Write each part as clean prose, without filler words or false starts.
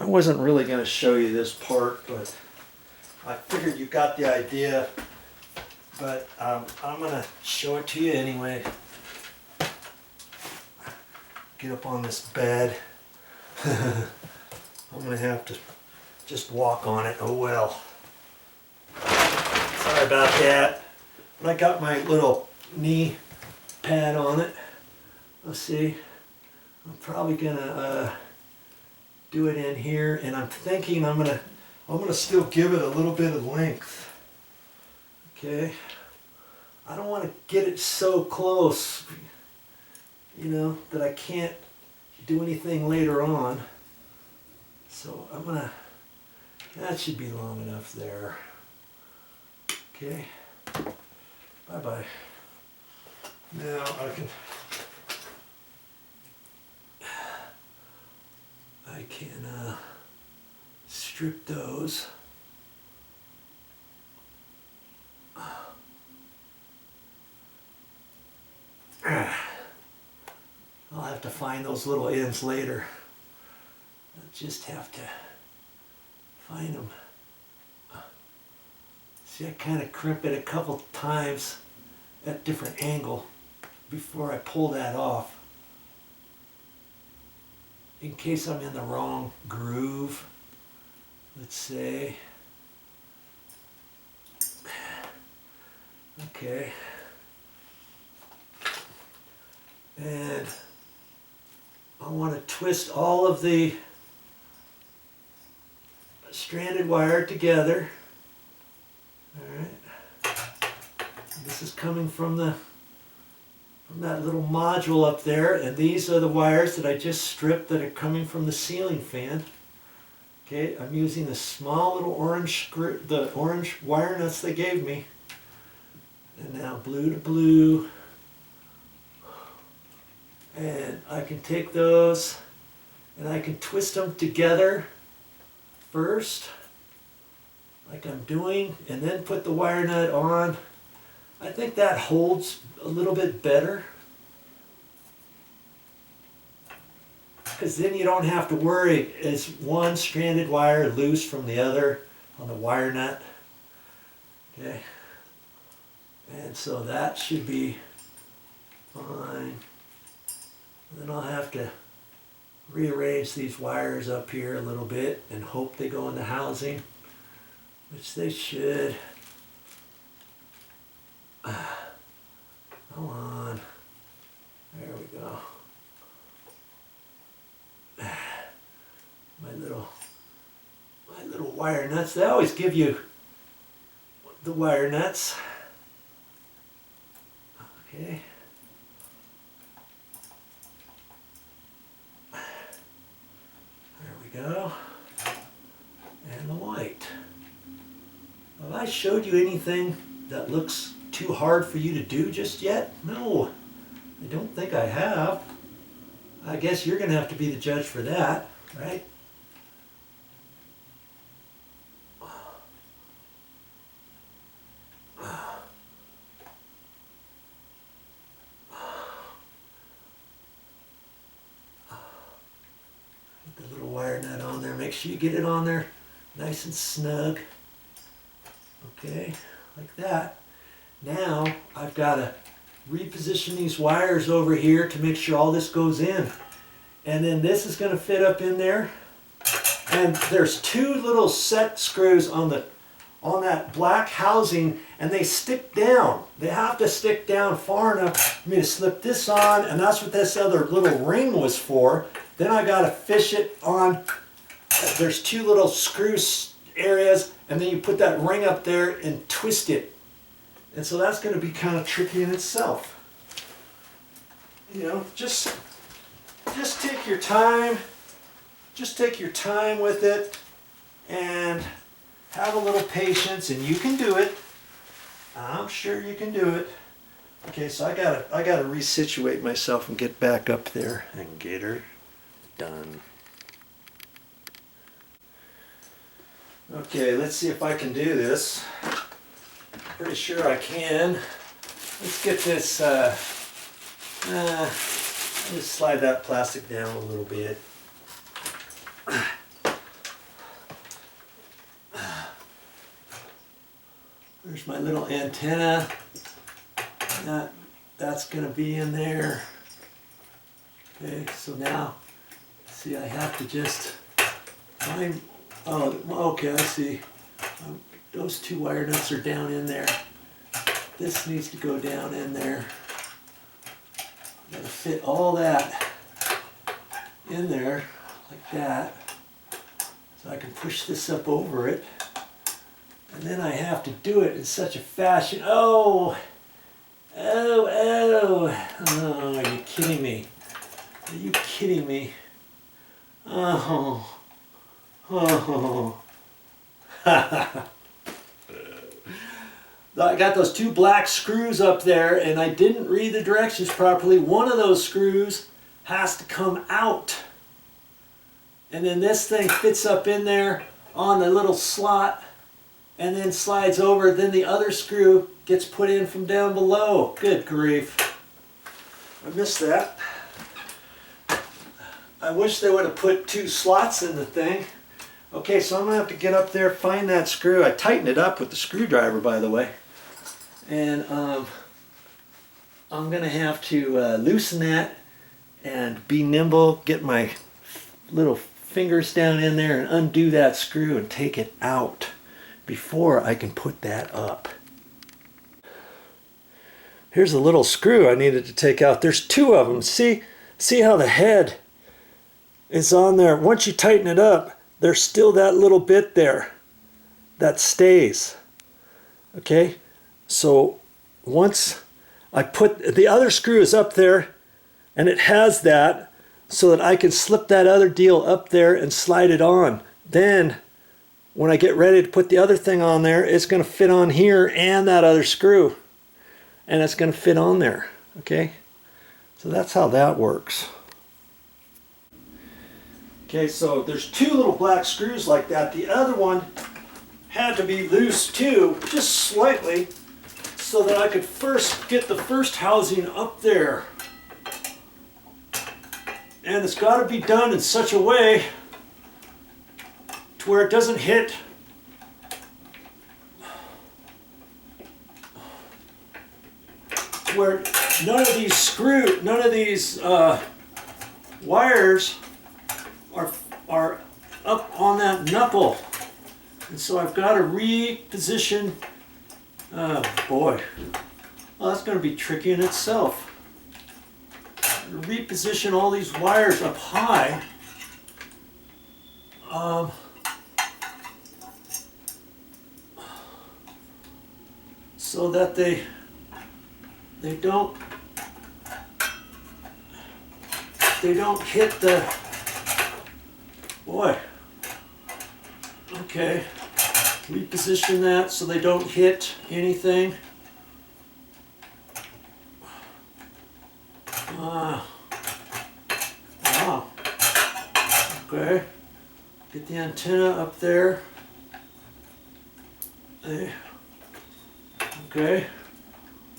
I wasn't really going to show you this part, but I figured you got the idea. But I'm going to show it to you anyway. Get up on this bed. I'm going to have to just walk on it. Oh well. Sorry about that. But I got my little knee pad on it. Let's see. I'm probably going to do it in here, and I'm thinking I'm gonna still give it a little bit of length. Okay, I don't want to get it so close, you know, that I can't do anything later on. So that should be long enough there. Okay, bye-bye. Now I can strip those. I'll have to find those little ends later. I'll just have to find them. See, I kind of crimp it a couple times at different angle before I pull that off, in case I'm in the wrong groove, let's say. Okay. And I want to twist all of the stranded wire together. All right. This is coming from that little module up there, and these are the wires that I just stripped that are coming from the ceiling fan. Okay, I'm using the small little orange screw, the orange wire nuts they gave me. And now blue to blue. And I can take those and I can twist them together first, like I'm doing, and then put the wire nut on. I think that holds a little bit better, because then you don't have to worry, is one stranded wire loose from the other on the wire nut. Okay, and so that should be fine. And then I'll have to rearrange these wires up here a little bit and hope they go in the housing, which they should. Come on. There we go. My little wire nuts. They always give you the wire nuts. Okay. There we go. And the white. Have I showed you anything that looks too hard for you to do just yet? No, I don't think I have. I guess you're going to have to be the judge for that, right? Put the little wire nut on there. Make sure you get it on there nice and snug. Okay, like that. Now I've got to reposition these wires over here to make sure all this goes in. And then this is going to fit up in there. And there's two little set screws on that black housing, and they stick down. They have to stick down far enough for me to slip this on, and that's what this other little ring was for. Then I got to fish it on. There's two little screw areas, and then you put that ring up there and twist it. And so that's going to be kind of tricky in itself. You know, just take your time. Just take your time with it and have a little patience, and you can do it. I'm sure you can do it. Okay, so I gotta resituate myself and get back up there and get her done. Okay, let's see if I can do this. Pretty sure I can. Let's get this, just slide that plastic down a little bit. There's my little antenna. That's going to be in there. Okay, so now, see, I have to just find, oh, okay, I see. Those two wire nuts are down in there. This needs to go down in there. I'm going to fit all that in there like that. So I can push this up over it. And then I have to do it in such a fashion. Oh! Oh, are you kidding me? Are you kidding me? Oh. I got those two black screws up there and I didn't read the directions properly. One of those screws has to come out. And then this thing fits up in there on the little slot and then slides over. Then the other screw gets put in from down below. Good grief. I missed that. I wish they would have put two slots in the thing. Okay, so I'm going to have to get up there, find that screw. I tightened it up with the screwdriver, by the way. And I'm going to have to loosen that and be nimble, get my little fingers down in there and undo that screw and take it out before I can put that up. Here's a little screw I needed to take out. There's two of them. See how the head is on there. Once you tighten it up, there's still that little bit there that stays. Okay, so once I put the other screw is up there and it has that so that I can slip that other deal up there and slide it on. Then when I get ready to put the other thing on there, it's going to fit on here and that other screw. And it's going to fit on there. Okay, so that's how that works. Okay, so there's two little black screws like that. The other one had to be loose too, just slightly, so that I could first get the first housing up there. And it's got to be done in such a way to where it doesn't hit where none of these wires are up on that knuckle. And so I've got to reposition, oh boy, well, that's going to be tricky in itself. Reposition all these wires up high. So that they don't hit the, boy, okay, reposition that so they don't hit anything. Wow, okay, get the antenna up there, okay.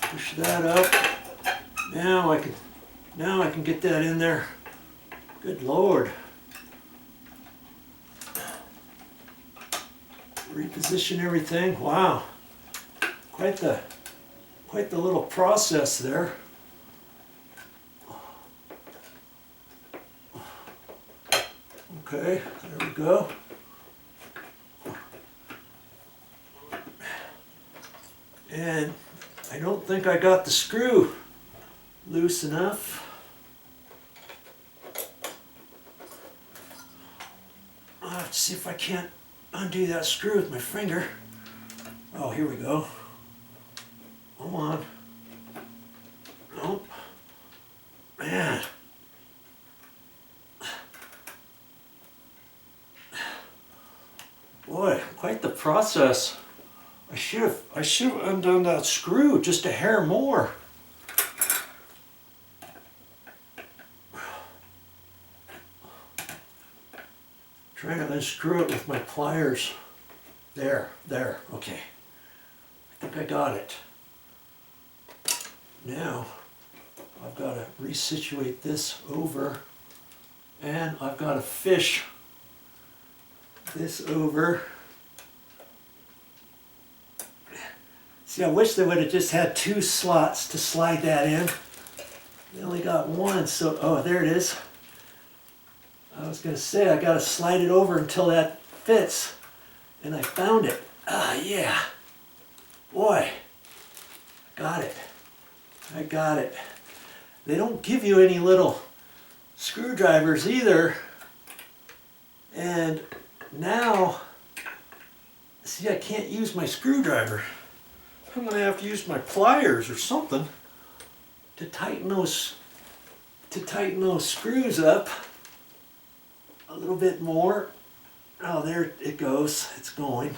Push that up. Now I can get that in there. Good Lord. Reposition everything. Wow. Quite the little process there. Okay, there we go. And I don't think I got the screw loose enough. I'll have to see if I can't undo that screw with my finger. Oh, here we go. Come on. Nope. Man. Boy, quite the process. I should have undone that screw just a hair more. Trying to unscrew it with my pliers. There, okay. I think I got it. Now, I've got to resituate this over, and I've got to fish this over. See, I wish they would have just had 2 slots to slide that in. They only got 1, so, oh, there it is. I was going to say, I got to slide it over until that fits. And I found it. Ah, yeah. Boy, got it. I got it. They don't give you any little screwdrivers either. And now, see, I can't use my screwdriver. I'm going to have to use my pliers or something to tighten those screws up a little bit more. Oh, there it goes. It's going.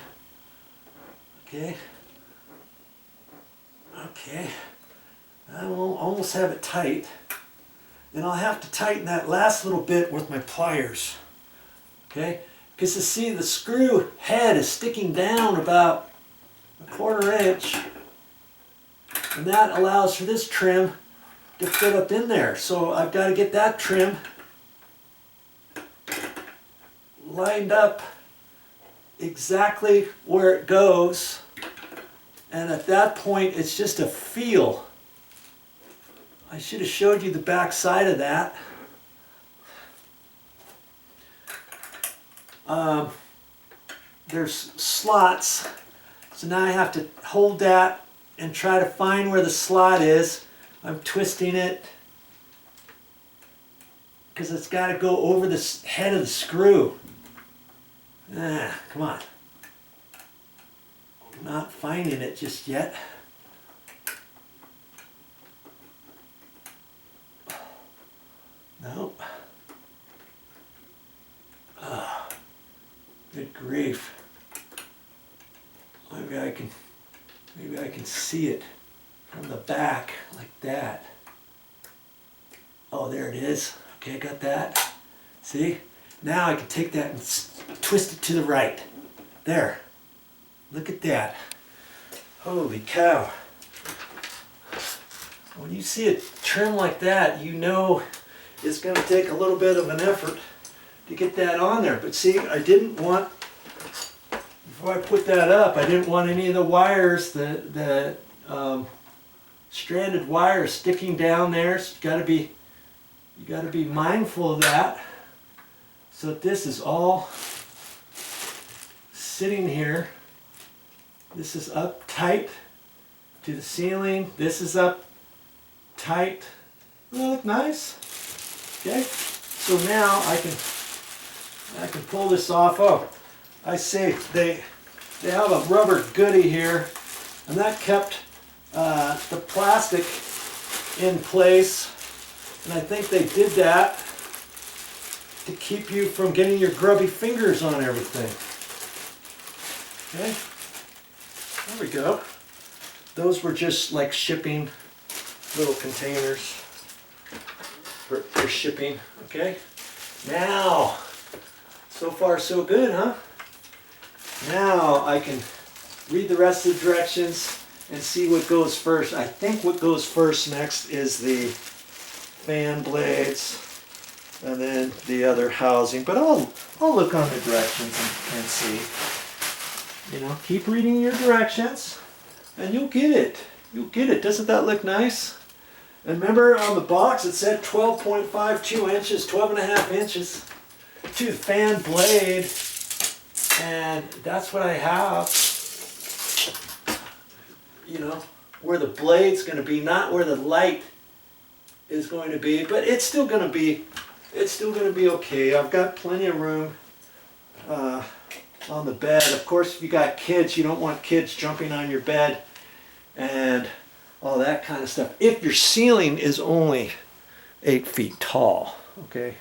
Okay. Okay. I will almost have it tight. Then I'll have to tighten that last little bit with my pliers. Okay? Because you see the screw head is sticking down about 1/4 inch. And that allows for this trim to fit up in there. So I've got to get that trim lined up exactly where it goes. And at that point, it's just a feel. I should have showed you the back side of that. There's slots, so now I have to hold that and try to find where the slot is. I'm twisting it because it's got to go over the head of the screw. Ah, come on. I'm not finding it just yet. Nope. Ah, good grief. Maybe I can see it from the back like that. Oh, there it is. Okay, I got that. See? Now I can take that and twist it to the right. There. Look at that. Holy cow. When you see a trim like that, you know it's going to take a little bit of an effort to get that on there. But see, I didn't want, before I put that up, I didn't want any of the wires, the stranded wires sticking down there. So you got to be mindful of that. So this is all sitting here. This is up tight to the ceiling. This is up tight. Doesn't that look nice? Okay. So now I can pull this off. Oh, I see they have a rubber goodie here, and that kept the plastic in place. And I think they did that to keep you from getting your grubby fingers on everything. Okay, there we go. Those were just like shipping little containers for shipping. Okay, now, so far so good, huh? Now I can read the rest of the directions and see what goes first. I think what goes first next is the fan blades, and then the other housing. But I'll look on the directions and see. You know, keep reading your directions, and you'll get it. You'll get it. Doesn't that look nice? And remember on the box it said 12.52 inches, 12.5 inches to the fan blade, and that's what I have. You know, where the blade's going to be, not where the light is going to be, but it's still going to be okay. I've got plenty of room on the bed. Of course, if you got kids, you don't want kids jumping on your bed and all that kind of stuff. If your ceiling is only 8 feet tall, okay.